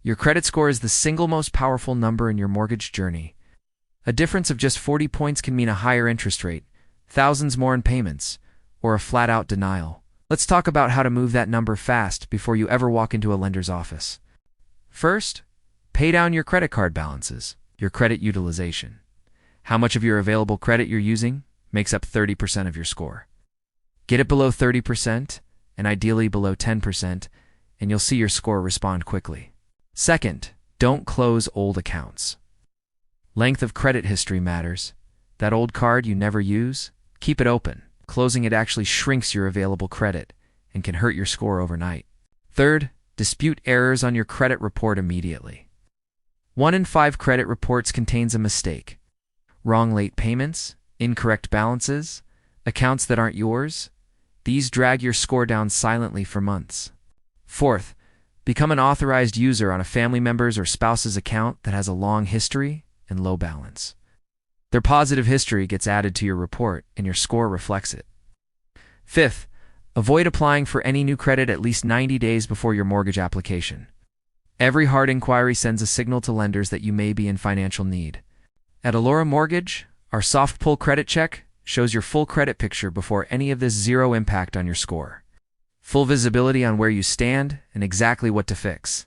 Your credit score is the single most powerful number in your mortgage journey. A difference of just 40 points can mean a higher interest rate, thousands more in payments, or a flat-out denial. Let's talk about how to move that number fast before you ever walk into a lender's office. First, pay down your credit card balances, your credit utilization. How much of your available credit you're using makes up 30% of your score. Get it below 30%, and ideally below 10%, and you'll see your score respond quickly. Second, don't close old accounts. Length of credit history matters. That old card you never use, keep it open. Closing it actually shrinks your available credit and can hurt your score overnight. Third, dispute errors on your credit report immediately. 1 in 5 credit reports contains a mistake. Wrong late payments, incorrect balances, accounts that aren't yours. These drag your score down silently for months. Fourth, become an authorized user on a family member's or spouse's account that has a long history and low balance. Their positive history gets added to your report, and your score reflects it. Fifth, avoid applying for any new credit at least 90 days before your mortgage application. Every hard inquiry sends a signal to lenders that you may be in financial need. At Alora Mortgage, our soft pull credit check shows your full credit picture before any of this zero impact on your score. Full visibility on where you stand and exactly what to fix.